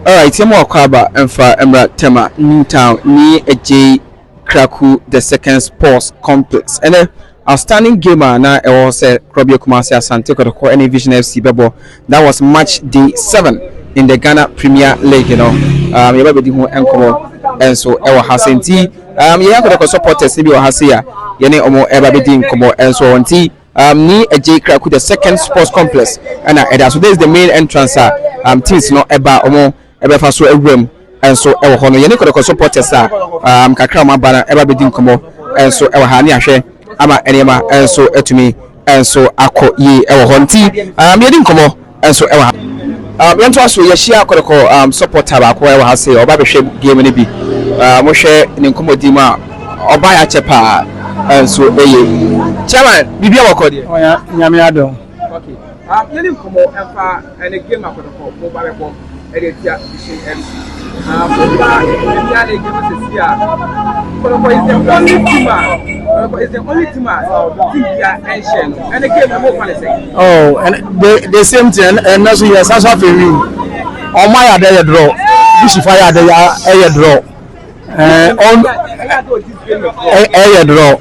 All right, Tema Kwaba and for Emra Tema Newtown near a J Kraku the second sports complex. And outstanding gamer now was a Krobio Kumasi Asante Kotoko any Vision FC Bebo. That was match day 7 in the Ghana Premier League, you know. You have and so our Asante you have got supporters maybe Hasia Yene Omo Ebabedin Komo and so on T ni a J Kraku the second sports complex and so this is the main entrance teams no eba Omo Ebefa so ewem and so ewo hono Yene got supporters kakra ma bana Ebabedin Komo and so ewo ha ni ahwe ama enema and so etumi and so akọ yi ewo honti yedin Komo and so ewo yento aso ye share Kotoko supporter ba ko ewo ha say oba be hwe game ni bi mo hwe ni nkomodi ma oba ya chepa and so eye chairman bibia wako de oya nyame adon okay yedin Komo emfa and game Kotoko mo ba be bom Editia Vision MC. Is the only team and oh, and the same thing, and also yes, as of you. On my other draw, this is fire the draw. On air draw.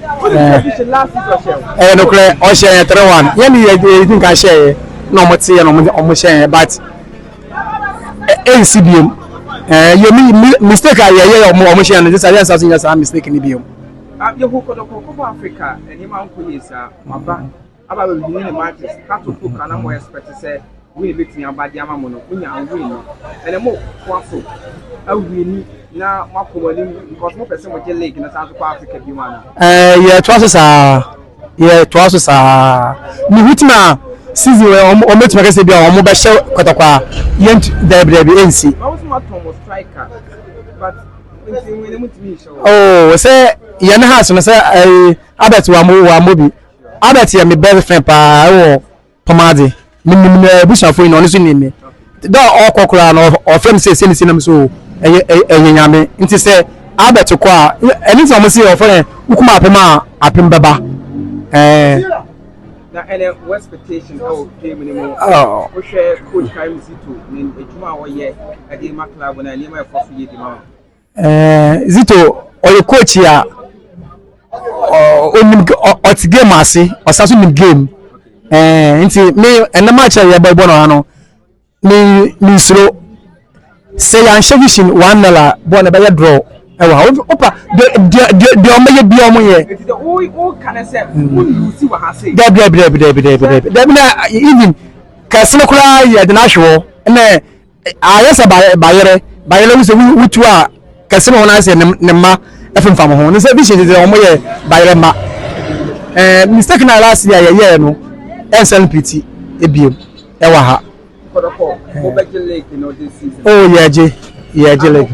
And okay, I share 3-1. Yeah, think I share no much say no share, but NCBM. You mean mistake? I more machine. This is something that's a mistake in the biome. You who could go Africa and him uncle is my back about the winning matches. Kotoko can more expect to say we beat me about Yamamono, we are winning, and a more powerful. I win now, because more person with your leg in the South Africa. Yeah, trousers are Mihutma. Season or met my say be on mobile show Kotoko yent NC. I was not almost striker, but oh, say Yana has and say Albert Wamobi. Albert here, my best friend pa Pomade. Bush of on his name. The all cockran or friends say sending so yame. Into say Albert to qua anything I see of friend who come up Baba. Now, any expectation of game anymore? Oh, we share coach Karim Zito in a Juma year at the Maclab when I name my first year demand. Zito, or your coach here, or to game, I see, or something game. Into me and the match I by Bonano, me slow. Say I'm shaving $1 born by a draw. Opa, the omeye bi omo ye. It is the all can I say, you see what I say. Debna even kasino kura ye de na hwo na ayesa bayere we say wutu a kasino na say ne ma efemfam ho. Ne say bi she de omo ye bayere ma. Mistake na last year ye no. SNPT ebiem e wa ha. Kotoko, go back to lake this season. Oh yeah, Jelly.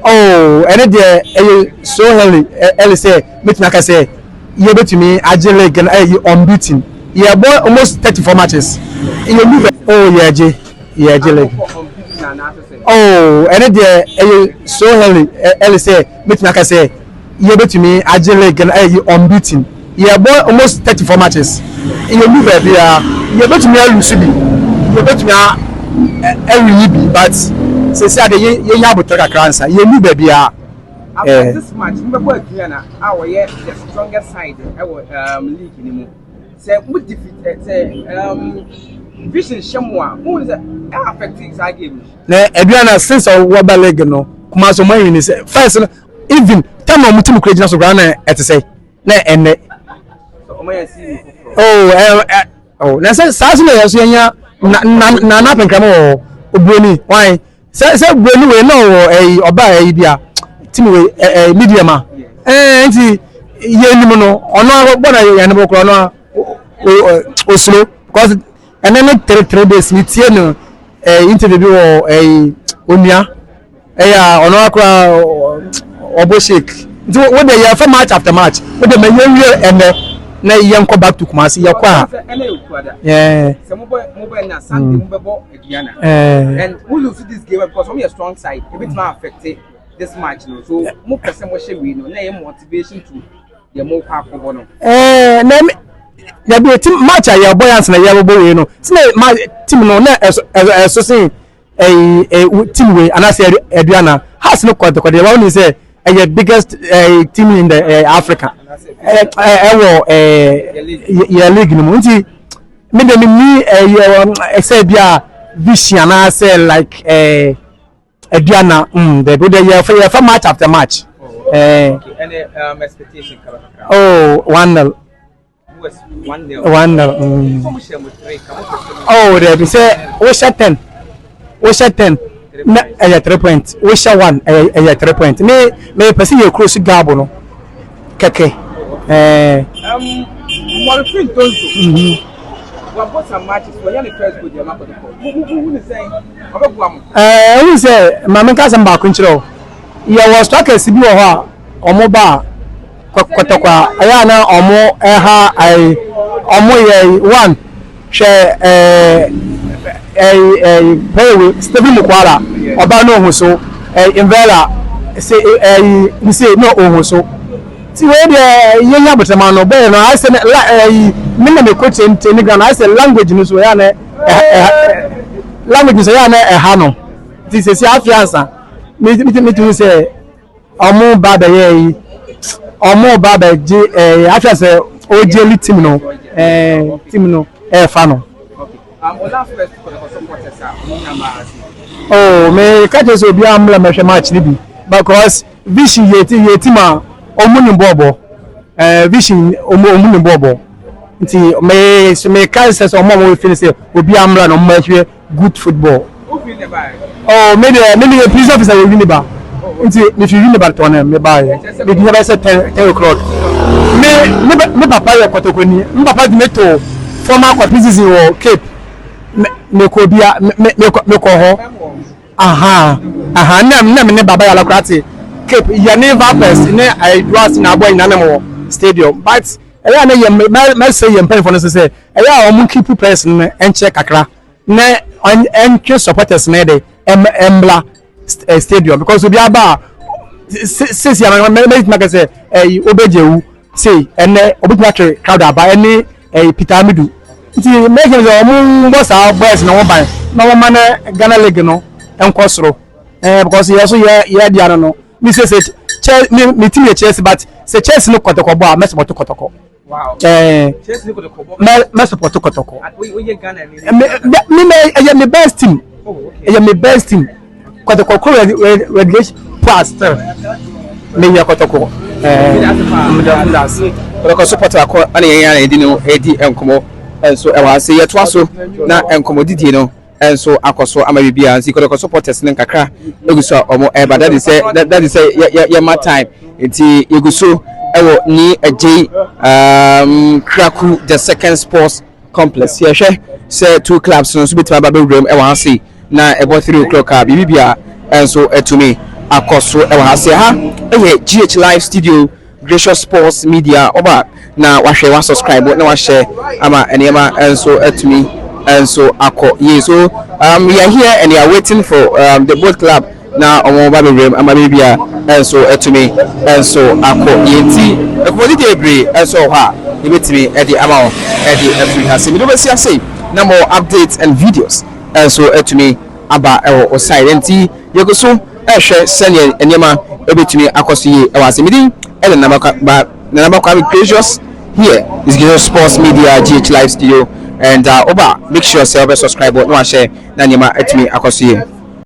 Oh, and there so early say, but like I say, you bet me, Ajele can unbeaten. Yeah, boy, almost 34 matches. You move. Oh, yeah, Jelly. Oh, and there so early say, but like I say, you bet me, Ajele can unbeaten. Yeah, boy, almost 34 matches. You move. You bet me, Lucy. You bet me. Every but say the ye yabuto kakransa ye nu bia after this match remember Guyana our the strongest side league anymore say we defeat say Vision Shamwa who is affecting that game na Adriana since our league no kuma so man ni say first even time no mutum kregina so gra na say na enne so o man see oh na say sasu na yeso nya na penkamo obroni why say broni we no oba bia timi we medium nti ye nim no ono bo na ye nim kro no oslo because and then 3 days ni tie no interview bi wo onua ya ono akra obo shake nti we dey here for match after match we dey me enne na yenko back to Kumasi yakwa yeah some mobile na Asante mbebo Guyana and we lose this game because we are strong side a bit more affected this match no so mo person mo she we no na your motivation to the mo kwa ko no na be team match ya boyance na ya bobo we no say team no na so say team way and I say Adriana has no Kotoko. The one is a biggest team in the Africa. Your league no munti. Me de me say bia vision I say like Adriana they go there for match after match. Any expectation? Oh, 1-0. 1-0. Oh, they say we shot 10. We shot 10. Na 3 points. We shot 1. 3 points. Me person you cross gabo no. Keke. One thing don't. What bought some matches for your first good your map. Who is saying? Who say mama ka some back nchiro. Ya was talk asibi wo ho omo ba Kotoko aya na omo ha ai omo ye 1 hwe Stephen Mukwara oba no hu so Invera say you say no ohun so ti we de yenya botama no be no I say me na me coach in Ghana I say language no so ya na language so ya na ha no ti say afiansa me to say omo baba ye omo baba je after say ojeli team no fa no oh me catch us obi amla me match ni bi because vision ye team a omo ni bobo vision omo ni bobo nti me catch us omo we finish say obi amla no match good football oh me the police officer we win ba nti if you win about one me buy me never say 10 o'clock me papa ya Kotoko ni me papa di meto former competition wo Cape me ko bia me ko ho aha na me ne baba ya lakrati Cape ya ne vapers ne I draws na boy na mo stadium but eya na ye me say ye mpan for no say eya o mu keep person enche kakra ne enche supporters ne dey embla stadium because obi aba since ya make say obejewu say ene obetuma twe crowd aba ene Peter Amidu nti make sure omu boss our boys na one na one man Ghana league no enkosoro because yes ye dia no me say me team Chelsea but say Chelsea no Kotoko bo me support Kotoko wow Chelsea no Kotoko me support Kotoko we Ghana me me best team me best team Kotoko relegation pass me ya Kotoko Kotoko support akọ ana yan edi no edi enkomo enso e wa se yeto aso na enkomo didi no enso akoso ama bibia nsi Kotoko supporters ne nkakra eguso omo eba that is say my time enti eguso ewo ni eje Kraku the second sports complex ye hwe say two clubs no so betima ba bewrem e wa se na ebo 3 o'clock bibia enso etumi akoso e wa se ha GH live studio Gracious Sports Media oba na wahwe wa subscribe na wahwe ama enema enso etumi enso akọ so we are here and we are waiting for the boat club na omo ba bewrem ama bibia enso etumi enso akọ yenti ekodi debre enso ha ebetimi edi ama edi every hase mi do be see say na more updates and videos enso etumi aba o side enti yegoso ehwe sene enema ebetumi akoso ye ewase midin ele na ba Gracious here is Gracious Sports Media GH live studio and oba make sure yourself subscribe no share na enema etumi akoso ye